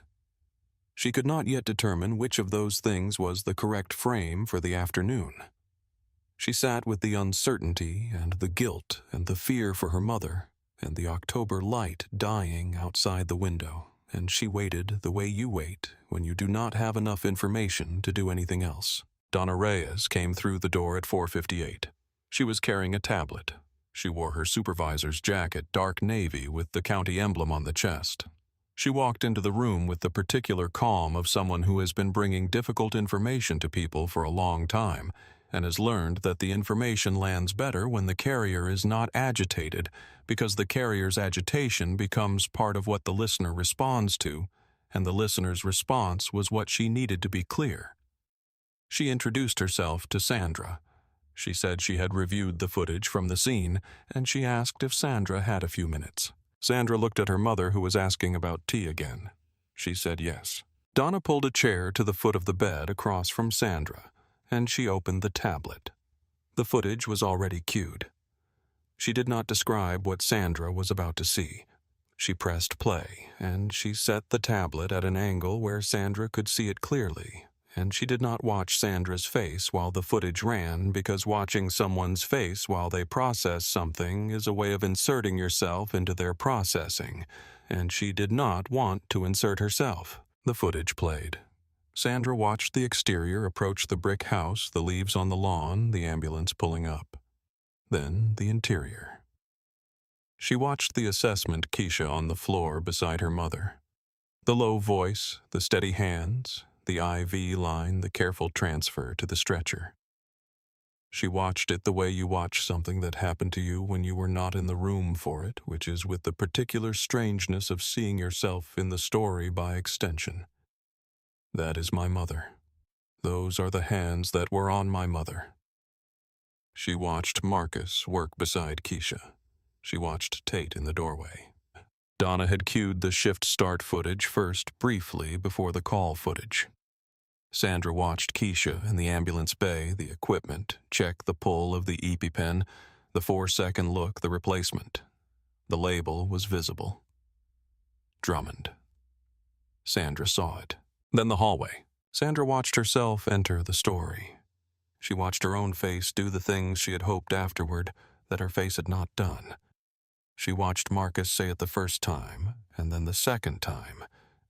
She could not yet determine which of those things was the correct frame for the afternoon. She sat with the uncertainty and the guilt and the fear for her mother and the October light dying outside the window, and she waited the way you wait when you do not have enough information to do anything else. Donna Reyes came through the door at 4:58. She was carrying a tablet. She wore her supervisor's jacket, dark navy, with the county emblem on the chest. She walked into the room with the particular calm of someone who has been bringing difficult information to people for a long time and has learned that the information lands better when the carrier is not agitated, because the carrier's agitation becomes part of what the listener responds to, and the listener's response was what she needed to be clear. She introduced herself to Sandra. She said she had reviewed the footage from the scene, and she asked if Sandra had a few minutes. Sandra looked at her mother, who was asking about tea again. She said yes. Donna pulled a chair to the foot of the bed across from Sandra, and she opened the tablet. The footage was already cued. She did not describe what Sandra was about to see. She pressed play, and she set the tablet at an angle where Sandra could see it clearly, and she did not watch Sandra's face while the footage ran, because watching someone's face while they process something is a way of inserting yourself into their processing, and she did not want to insert herself. The footage played. Sandra watched the exterior approach the brick house, the leaves on the lawn, the ambulance pulling up. Then the interior. She watched the assessment Keisha on the floor beside her mother. The low voice, the steady hands, the IV line, the careful transfer to the stretcher. She watched it the way you watch something that happened to you when you were not in the room for it, which is with the particular strangeness of seeing yourself in the story by extension. That is my mother. Those are the hands that were on my mother. She watched Marcus work beside Keisha. She watched Tate in the doorway. Donna had cued the shift start footage first, briefly, before the call footage. Sandra watched Keisha in the ambulance bay, the equipment, check the pull of the EpiPen, the 4-second look, the replacement. The label was visible. Drummond. Sandra saw it. Then the hallway. Sandra watched herself enter the story. She watched her own face do the things she had hoped afterward that her face had not done. She watched Marcus say it the first time, and then the second time,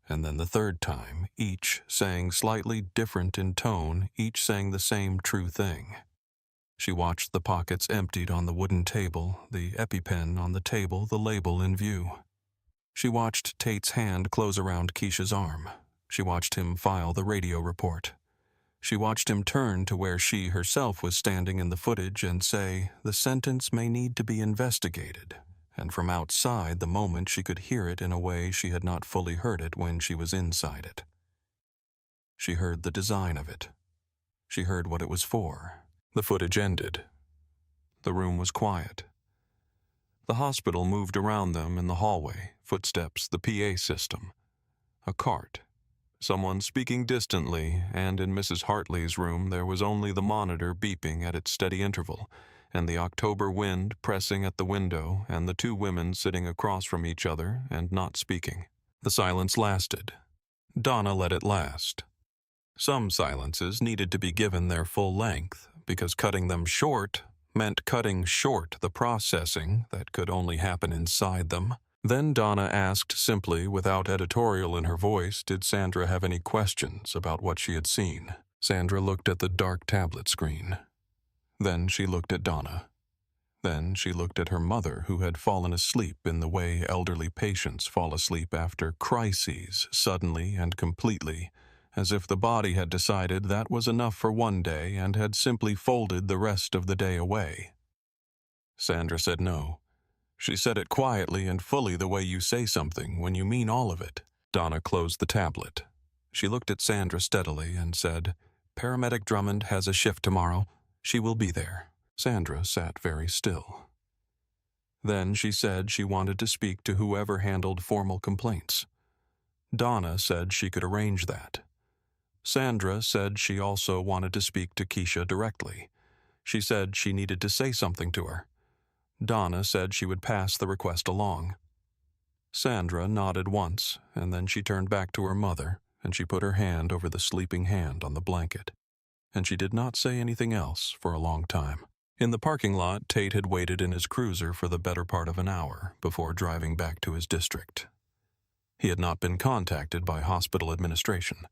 and then the third time, each saying slightly different in tone, each saying the same true thing. She watched the pockets emptied on the wooden table, the EpiPen on the table, the label in view. She watched Tate's hand close around Keisha's arm. She watched him file the radio report. She watched him turn to where she herself was standing in the footage and say, "The sentence may need to be investigated." And from outside the moment she could hear it in a way she had not fully heard it when she was inside it. She heard the design of it. She heard what it was for. The footage ended. The room was quiet. The hospital moved around them in the hallway, footsteps, the PA system. A cart. Someone speaking distantly, and in Mrs. Hartley's room there was only the monitor beeping at its steady interval, and the October wind pressing at the window, and the two women sitting across from each other and not speaking. The silence lasted. Donna let it last. Some silences needed to be given their full length, because cutting them short meant cutting short the processing that could only happen inside them. Then Donna asked simply, without editorial in her voice, did Sandra have any questions about what she had seen. Sandra looked at the dark tablet screen. Then she looked at Donna. Then she looked at her mother, who had fallen asleep in the way elderly patients fall asleep after crises, suddenly and completely, as if the body had decided that was enough for one day and had simply folded the rest of the day away. Sandra said no. She said it quietly and fully the way you say something when you mean all of it. Donna closed the tablet. She looked at Sandra steadily and said, "Paramedic Drummond has a shift tomorrow. She will be there." Sandra sat very still. Then she said she wanted to speak to whoever handled formal complaints. Donna said she could arrange that. Sandra said she also wanted to speak to Keisha directly. She said she needed to say something to her. Donna said she would pass the request along. Sandra nodded once, and then she turned back to her mother, and she put her hand over the sleeping hand on the blanket. And she did not say anything else for a long time. In the parking lot, Tate had waited in his cruiser for the better part of an hour before driving back to his district. He had not been contacted by hospital administration.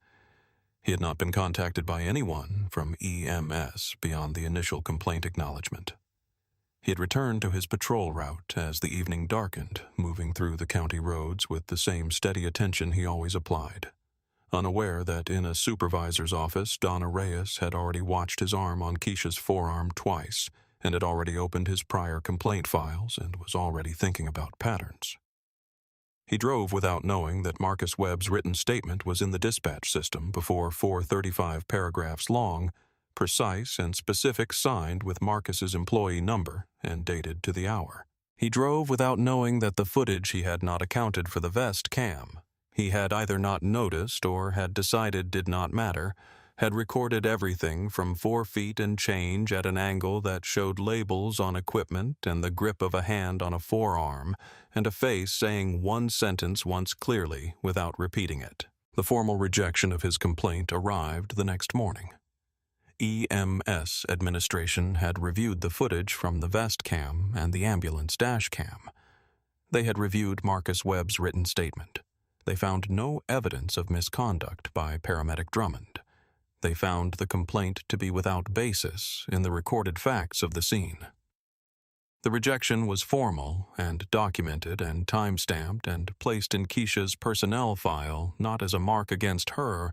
He had not been contacted by anyone from EMS beyond the initial complaint acknowledgement. He had returned to his patrol route as the evening darkened, moving through the county roads with the same steady attention he always applied, unaware that in a supervisor's office Donna Reyes had already watched his arm on Keisha's forearm twice and had already opened his prior complaint files and was already thinking about patterns. He drove without knowing that Marcus Webb's written statement was in the dispatch system before 435 paragraphs long, precise and specific, signed with Marcus's employee number and dated to the hour. He drove without knowing that the footage he had not accounted for the vest cam. He had either not noticed or had decided did not matter, had recorded everything from 4 feet and change at an angle that showed labels on equipment and the grip of a hand on a forearm and a face saying one sentence once clearly without repeating it. The formal rejection of his complaint arrived the next morning. EMS administration had reviewed the footage from the vest cam and the ambulance dashcam. They had reviewed Marcus Webb's written statement. They found no evidence of misconduct by paramedic Drummond. They found the complaint to be without basis in the recorded facts of the scene. The rejection was formal and documented and time-stamped and placed in Keisha's personnel file not as a mark against her,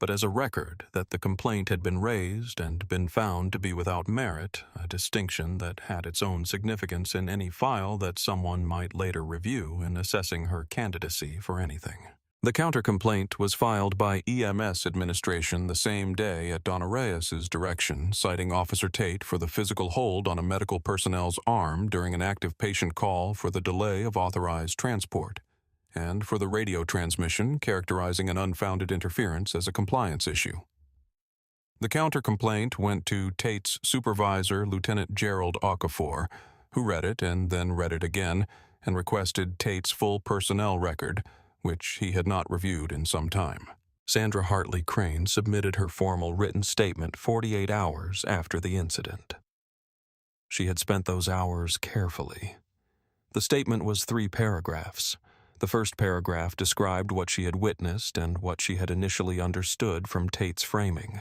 but as a record that the complaint had been raised and been found to be without merit, a distinction that had its own significance in any file that someone might later review in assessing her candidacy for anything. The counter-complaint was filed by EMS administration the same day at Donna Reyes' direction, citing Officer Tate for the physical hold on a medical personnel's arm during an active patient call for the delay of authorized transport, and for the radio transmission characterizing an unfounded interference as a compliance issue. The counter-complaint went to Tate's supervisor, Lieutenant Gerald Okafor, who read it and then read it again and requested Tate's full personnel record, which he had not reviewed in some time. Sandra Hartley-Crane submitted her formal written statement 48 hours after the incident. She had spent those hours carefully. The statement was 3 paragraphs. The first paragraph described what she had witnessed and what she had initially understood from Tate's framing.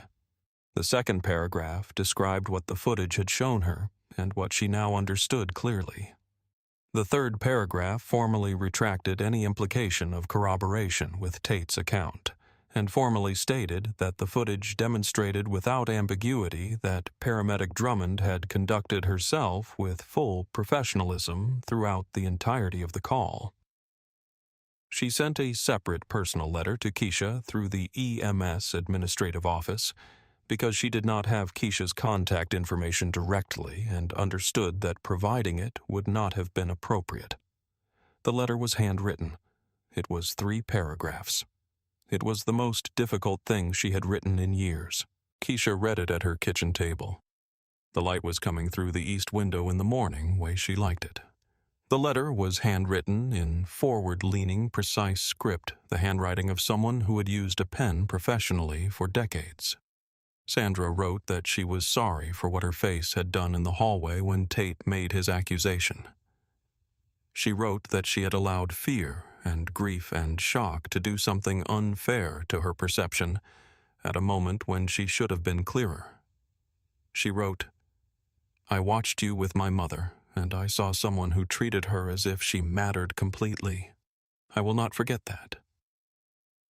The second paragraph described what the footage had shown her and what she now understood clearly. The third paragraph formally retracted any implication of corroboration with Tate's account, and formally stated that the footage demonstrated without ambiguity that paramedic Drummond had conducted herself with full professionalism throughout the entirety of the call. She sent a separate personal letter to Keisha through the EMS administrative office because she did not have Keisha's contact information directly and understood that providing it would not have been appropriate. The letter was handwritten. It was 3 paragraphs. It was the most difficult thing she had written in years. Keisha read it at her kitchen table. The light was coming through the east window in the morning, way she liked it. The letter was handwritten in forward-leaning, precise script, the handwriting of someone who had used a pen professionally for decades. Sandra wrote that she was sorry for what her face had done in the hallway when Tate made his accusation. She wrote that she had allowed fear and grief and shock to do something unfair to her perception at a moment when she should have been clearer. She wrote, "I watched you with my mother, and I saw someone who treated her as if she mattered completely. I will not forget that."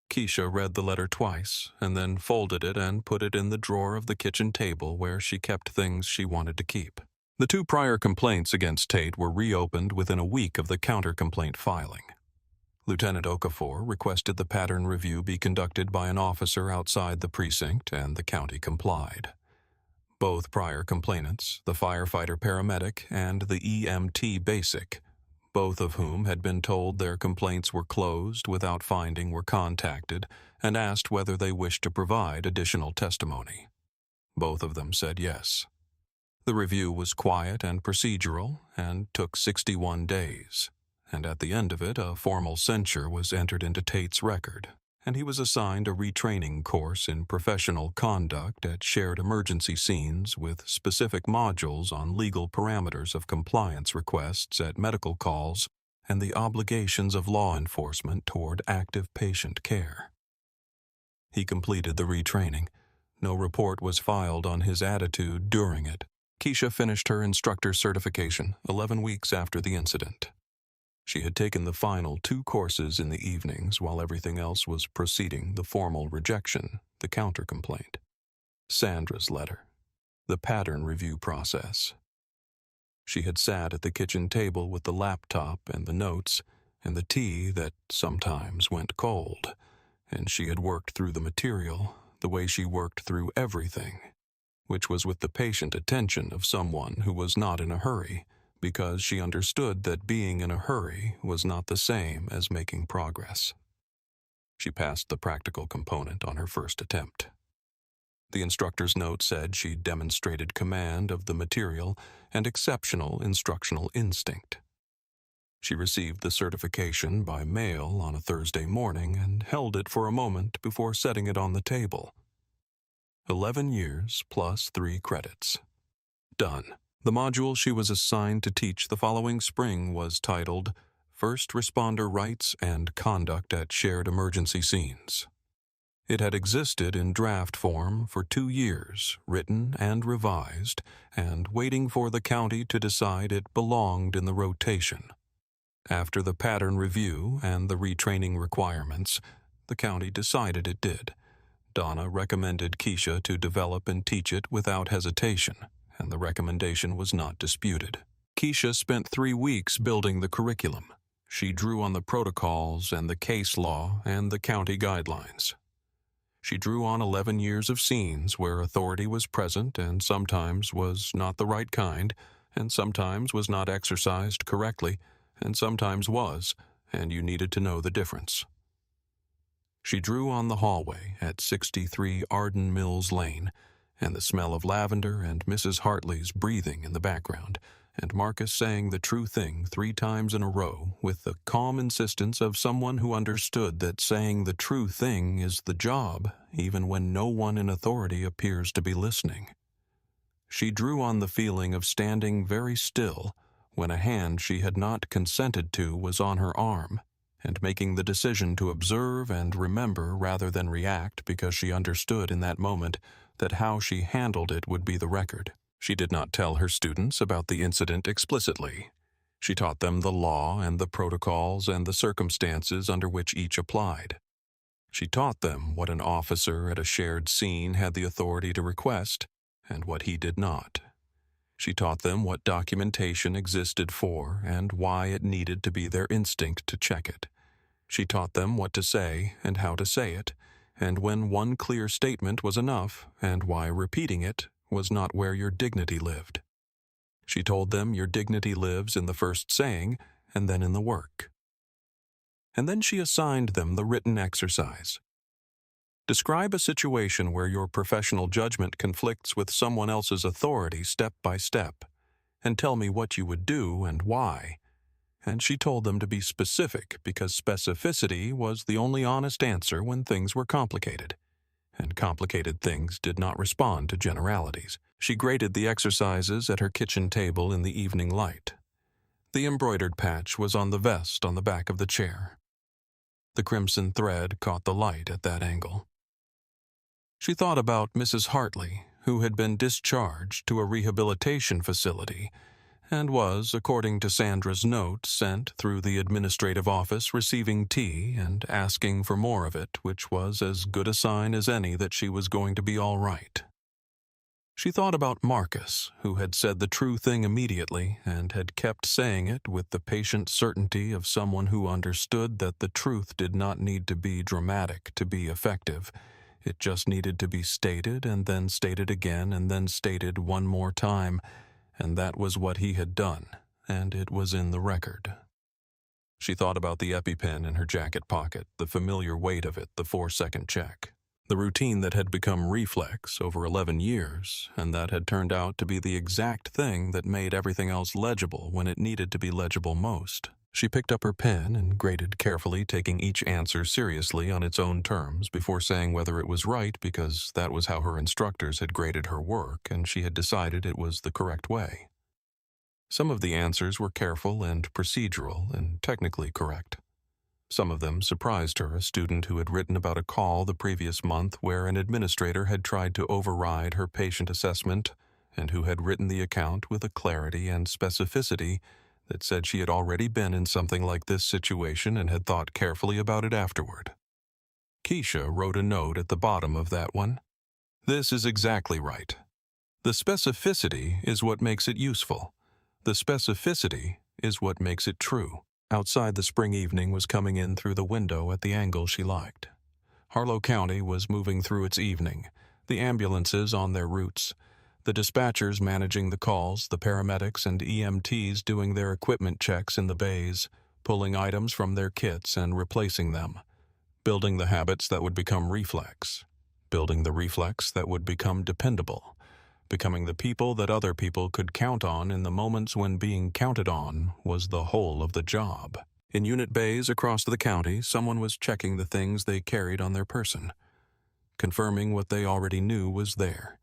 Keisha read the letter twice, and then folded it and put it in the drawer of the kitchen table where she kept things she wanted to keep. The 2 prior complaints against Tate were reopened within a week of the counter-complaint filing. Lieutenant Okafor requested the pattern review be conducted by an officer outside the precinct, and the county complied. Both prior complainants, the firefighter paramedic and the EMT basic, both of whom had been told their complaints were closed without finding, were contacted and asked whether they wished to provide additional testimony. Both of them said yes. The review was quiet and procedural and took 61 days, and at the end of it a formal censure was entered into Tate's record, and he was assigned a retraining course in professional conduct at shared emergency scenes with specific modules on legal parameters of compliance requests at medical calls and the obligations of law enforcement toward active patient care. He completed the retraining. No report was filed on his attitude during it. Keisha finished her instructor certification 11 weeks after the incident. She had taken the final 2 courses in the evenings while everything else was proceeding: the formal rejection, the counter-complaint, Sandra's letter, the pattern review process. She had sat at the kitchen table with the laptop and the notes and the tea that sometimes went cold, and she had worked through the material the way she worked through everything, which was with the patient attention of someone who was not in a hurry, because she understood that being in a hurry was not the same as making progress. She passed the practical component on her first attempt. The instructor's note said she demonstrated command of the material and exceptional instructional instinct. She received the certification by mail on a Thursday morning and held it for a moment before setting it on the table. 11 years plus 3 credits. Done. The module she was assigned to teach the following spring was titled First Responder Rights and Conduct at Shared Emergency Scenes. It had existed in draft form for 2 years, written and revised, and waiting for the county to decide it belonged in the rotation. After the pattern review and the retraining requirements, the county decided it did. Donna recommended Keisha to develop and teach it without hesitation, and the recommendation was not disputed. Keisha spent 3 weeks building the curriculum. She drew on the protocols and the case law and the county guidelines. She drew on 11 years of scenes where authority was present and sometimes was not the right kind, and sometimes was not exercised correctly, and sometimes was, and you needed to know the difference. She drew on the hallway at 63 Arden Mills Lane, and the smell of lavender and Mrs. Hartley's breathing in the background, and Marcus saying the true thing 3 times in a row with the calm insistence of someone who understood that saying the true thing is the job, even when no one in authority appears to be listening. She drew on the feeling of standing very still when a hand she had not consented to was on her arm, and making the decision to observe and remember rather than react because she understood in that moment that how she handled it would be the record. She did not tell her students about the incident explicitly. She taught them the law and the protocols and the circumstances under which each applied. She taught them what an officer at a shared scene had the authority to request and what he did not. She taught them what documentation existed for and why it needed to be their instinct to check it. She taught them what to say and how to say it, and when one clear statement was enough, and why repeating it was not where your dignity lived. She told them your dignity lives in the first saying and then in the work. And then she assigned them the written exercise. Describe a situation where your professional judgment conflicts with someone else's authority step by step, and tell me what you would do and why. And she told them to be specific because specificity was the only honest answer when things were complicated, and complicated things did not respond to generalities. She graded the exercises at her kitchen table in the evening light. The embroidered patch was on the vest on the back of the chair. The crimson thread caught the light at that angle. She thought about Mrs. Hartley, who had been discharged to a rehabilitation facility and was, according to Sandra's note, sent through the administrative office receiving tea and asking for more of it, which was as good a sign as any that she was going to be all right. She thought about Marcus, who had said the true thing immediately and had kept saying it with the patient certainty of someone who understood that the truth did not need to be dramatic to be effective. It just needed to be stated and then stated again and then stated one more time, and that was what he had done, and it was in the record. She thought about the EpiPen in her jacket pocket, the familiar weight of it, the 4-second check. The routine that had become reflex over 11 years, and that had turned out to be the exact thing that made everything else legible when it needed to be legible most. She picked up her pen and graded carefully, taking each answer seriously on its own terms before saying whether it was right, because that was how her instructors had graded her work, and she had decided it was the correct way. Some of the answers were careful and procedural and technically correct. Some of them surprised her, a student who had written about a call the previous month where an administrator had tried to override her patient assessment and who had written the account with a clarity and specificity that said she had already been in something like this situation and had thought carefully about it afterward. Keisha wrote a note at the bottom of that one. This is exactly right. The specificity is what makes it useful. The specificity is what makes it true. Outside, the spring evening was coming in through the window at the angle she liked. Harlow County was moving through its evening, the ambulances on their routes, the dispatchers managing the calls, the paramedics and EMTs doing their equipment checks in the bays, pulling items from their kits and replacing them, building the habits that would become reflex, building the reflex that would become dependable, becoming the people that other people could count on in the moments when being counted on was the whole of the job. In unit bays across the county, someone was checking the things they carried on their person, confirming what they already knew was there,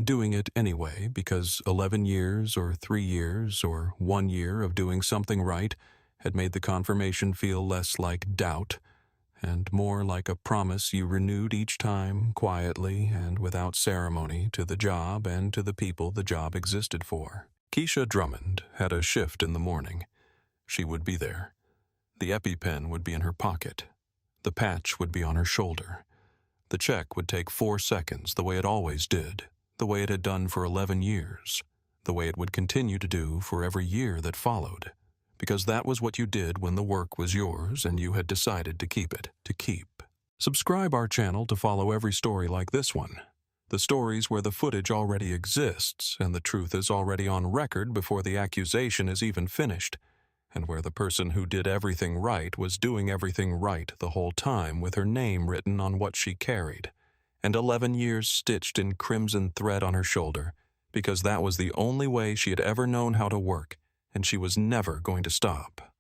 doing it anyway because 11 years or 3 years or 1 year of doing something right had made the confirmation feel less like doubt and more like a promise you renewed each time, quietly and without ceremony, to the job and to the people the job existed for. Keisha Drummond had a shift in the morning. She would be there. The EpiPen would be in her pocket. The patch would be on her shoulder. The check would take 4 seconds, the way it always did, the way it had done for 11 years, the way it would continue to do for every year that followed. Because that was what you did when the work was yours and you had decided to keep it, to keep. Subscribe our channel to follow every story like this one. The stories where the footage already exists and the truth is already on record before the accusation is even finished, and where the person who did everything right was doing everything right the whole time with her name written on what she carried, and 11 years stitched in crimson thread on her shoulder, because that was the only way she had ever known how to work, and she was never going to stop.